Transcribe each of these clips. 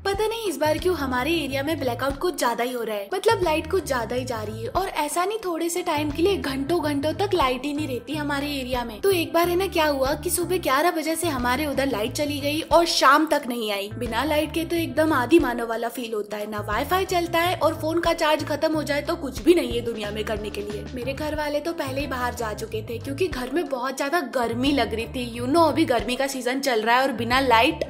पता नहीं इस बार क्यों हमारे एरिया में ब्लैकआउट कुछ ज्यादा ही हो रहा है। मतलब लाइट कुछ ज्यादा ही जा रही है और ऐसा नहीं थोड़े से टाइम के लिए घंटों घंटों तक लाइट ही नहीं रहती हमारे एरिया में। तो एक बार है ना क्या हुआ कि सुबह 11 बजे से हमारे उधर लाइट चली गई और शाम तक नहीं आई। बिना लाइट के तो एकदम आधी मानव वाला फील होता है, ना वाईफाई चलता है और फोन का चार्ज खत्म हो जाए तो कुछ भी नहीं है दुनिया में करने के लिए। मेरे घर वाले तो पहले ही बाहर जा चुके थे क्योंकि घर में बहुत ज्यादा गर्मी लग रही थी। अभी गर्मी का सीजन चल रहा है और बिना लाइट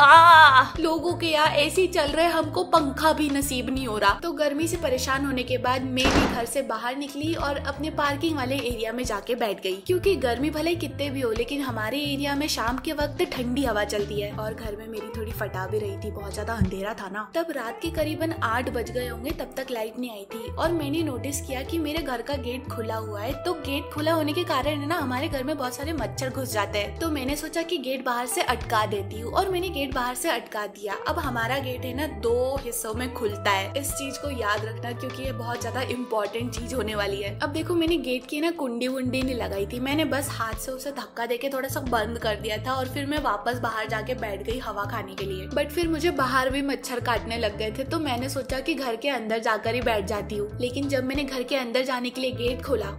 लोगों के यहाँ एसी चल रहे, हमको पंखा भी नसीब नहीं हो रहा। तो गर्मी से परेशान होने के बाद मैं भी घर से बाहर निकली और अपने पार्किंग वाले एरिया में जाके बैठ गई क्योंकि गर्मी भले कितने भी हो लेकिन हमारे एरिया में शाम के वक्त ठंडी हवा चलती है। और घर में मेरी थोड़ी फटा भी रही थी, बहुत ज्यादा अंधेरा था ना। तब रात के करीबन 8 बज गए होंगे, तब तक लाइट नहीं आई थी और मैंने नोटिस किया कि मेरे घर का गेट खुला हुआ है। तो गेट खुला होने के कारण है ना हमारे घर में बहुत सारे मच्छर घुस जाते हैं। तो मैंने सोचा कि गेट बाहर से अटका देती हूँ और मैंने गेट बाहर से अटका दिया। अब हमारा गेट है ना 2 हिस्सों में खुलता है, इस चीज को याद रखना क्योंकि ये बहुत ज्यादा इम्पोर्टेंट चीज होने वाली है। अब देखो मैंने गेट की ना कुंडी वुंडी नहीं लगाई थी, मैंने बस हाथ से उसे धक्का देके थोड़ा सा बंद कर दिया था और फिर मैं वापस बाहर जाके बैठ गई हवा खाने के लिए। बट फिर मुझे बाहर भी मच्छर काटने लग गए थे तो मैंने सोचा कि घर के अंदर जाकर ही बैठ जाती हूँ। लेकिन जब मैंने घर के अंदर जाने के लिए गेट खोला,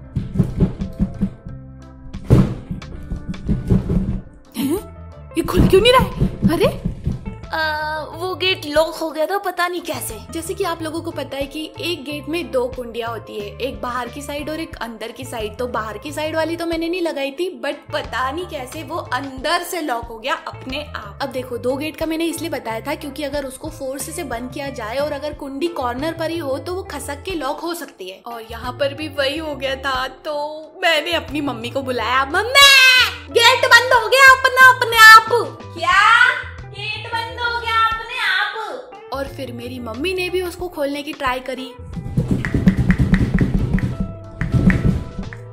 ये खुल क्यों नहीं रहा है? अरे वो गेट लॉक हो गया था, पता नहीं कैसे। जैसे कि आप लोगों को पता है कि एक गेट में 2 कुंडियां होती है, एक बाहर की साइड और एक अंदर की साइड। तो बाहर की साइड वाली तो मैंने नहीं लगाई थी बट पता नहीं कैसे वो अंदर से लॉक हो गया अपने आप। अब देखो 2 गेट का मैंने इसलिए बताया था क्योंकि अगर उसको फोर्स से बंद किया जाए और अगर कुंडी कॉर्नर पर ही हो तो वो खसक के लॉक हो सकती है। और यहाँ पर भी वही हो गया था। तो मैंने अपनी मम्मी को बुलाया, मम्मी गेट बंद हो गया अपने आप। क्या गेट बंद हो गया अपने आप? और फिर मेरी मम्मी ने भी उसको खोलने की ट्राई करी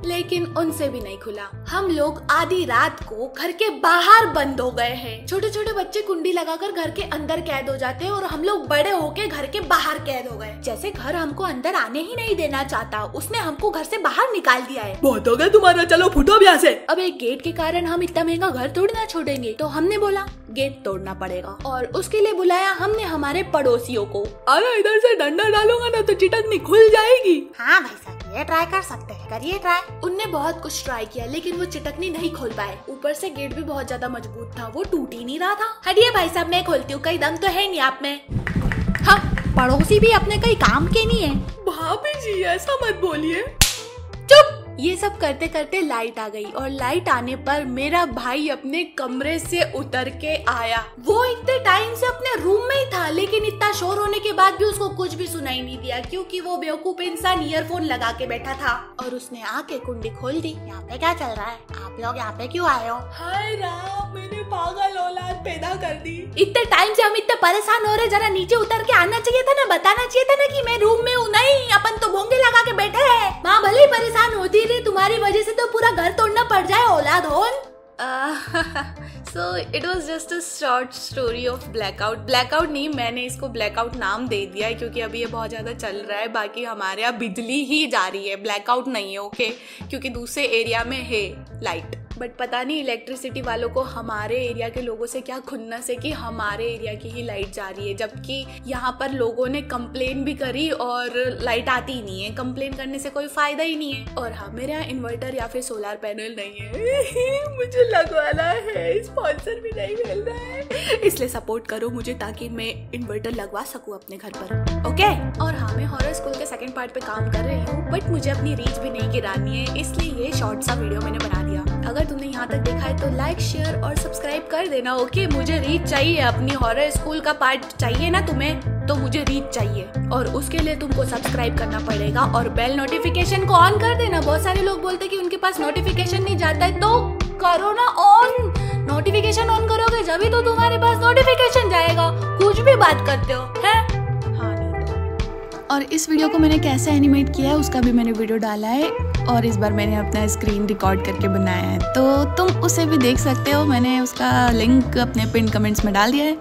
लेकिन उनसे भी नहीं खुला। हम लोग आधी रात को घर के बाहर बंद हो गए हैं। छोटे छोटे बच्चे कुंडी लगाकर घर के अंदर कैद हो जाते हैं और हम लोग बड़े होके घर के बाहर कैद हो गए। जैसे घर हमको अंदर आने ही नहीं देना चाहता, उसने हमको घर से बाहर निकाल दिया है। बहुत हो गया तुम्हारा, चलो फुटो अब यहाँ से। अब एक गेट के कारण हम इतना महंगा घर थोड़ी ना छोड़ेंगे। तो हमने बोला गेट तोड़ना पड़ेगा और उसके लिए बुलाया हमने हमारे पड़ोसियों को। अरे इधर से डंडा डालूंगा ना तो चिटकनी खुल जाएगी। हाँ भाई साहब ये ट्राई कर सकते हैं, करिए ट्राई। उनने बहुत कुछ ट्राई किया लेकिन वो चिटकनी नहीं खोल पाए। ऊपर से गेट भी बहुत ज्यादा मजबूत था, वो टूट ही नहीं रहा था। हटिए भाई साहब मैं खोलती हूँ, कहीं दम तो है नहीं आप में। हाँ पड़ोसी भी अपने कहीं काम के नहीं है। भाभी जी ऐसा मत बोलिए। चुप। ये सब करते करते लाइट आ गई और लाइट आने पर मेरा भाई अपने कमरे से उतर के आया। वो इतने टाइम से अपने रूम में ही था लेकिन इतना शोर होने के बाद भी उसको कुछ भी सुनाई नहीं दिया क्योंकि वो बेवकूफ इंसान ईयरफोन लगा के बैठा था। और उसने आके कुंडी खोल दी। यहाँ पे क्या चल रहा है? आप लोग यहाँ पे क्यों आए हो? हाय राम, मैंने पागल औलाद पैदा कर दी। इतने टाइम से हम इतने परेशान हो रहे, जरा नीचे उतर के आना चाहिए था ना, बताना चाहिए था ना कि मैं रूम में हूँ। नहीं, अपन तो भोंगे लगा के बैठे हैं। माँ भले ही परेशान होती रही, तुम्हारी वजह से तो पूरा घर तोड़ना पड़ जाए औलाद होन। So it was just a short story of blackout। Blackout नहीं, मैंने इसको ब्लैकआउट नाम दे दिया है क्योंकि अभी ये बहुत ज्यादा चल रहा है। बाकी हमारे यहाँ बिजली ही जा रही है, ब्लैकआउट नहीं है ओके, क्योंकि दूसरे एरिया में है लाइट। बट पता नहीं इलेक्ट्रिसिटी वालों को हमारे एरिया के लोगों से क्या खुन्नस है कि हमारे एरिया की ही लाइट जा रही है, जबकि यहाँ पर लोगों ने कंप्लेन भी करी और लाइट आती ही नहीं है। कंप्लेन करने से कोई फायदा ही नहीं है। और हाँ मेरे यहाँ इन्वर्टर या फिर सोलर पैनल नहीं है। मुझे लगवाना है, स्पॉन्सर भी नहीं मिल रहा है, इसलिए सपोर्ट करो मुझे ताकि मैं इन्वर्टर लगवा सकूँ अपने घर पर ओके। और हाँ मैं हॉरर स्कूल के 2nd पार्ट पे काम कर रही हूँ बट मुझे अपनी रीच भी नहीं गिरानी है, इसलिए ये शॉर्ट सा वीडियो मैंने बना दिया। अगर तुमने यहाँ तक देखा है तो लाइक शेयर और सब्सक्राइब कर देना ओके। मुझे रीच चाहिए, अपनी हॉरर स्कूल का पार्ट चाहिए ना तुम्हें, तो मुझे रीच चाहिए और उसके लिए तुमको सब्सक्राइब करना पड़ेगा और बेल नोटिफिकेशन को ऑन कर देना। बहुत सारे लोग बोलते कि उनके पास नोटिफिकेशन नहीं जाता है, तो करो ना ऑन। नोटिफिकेशन ऑन करोगे जब तो तुम्हारे पास नोटिफिकेशन जाएगा। कुछ भी बात करते हो है। और इस वीडियो को मैंने कैसे एनिमेट किया है उसका भी मैंने वीडियो डाला है और इस बार मैंने अपना स्क्रीन रिकॉर्ड करके बनाया है, तो तुम उसे भी देख सकते हो। मैंने उसका लिंक अपने पिन कमेंट्स में डाल दिया है।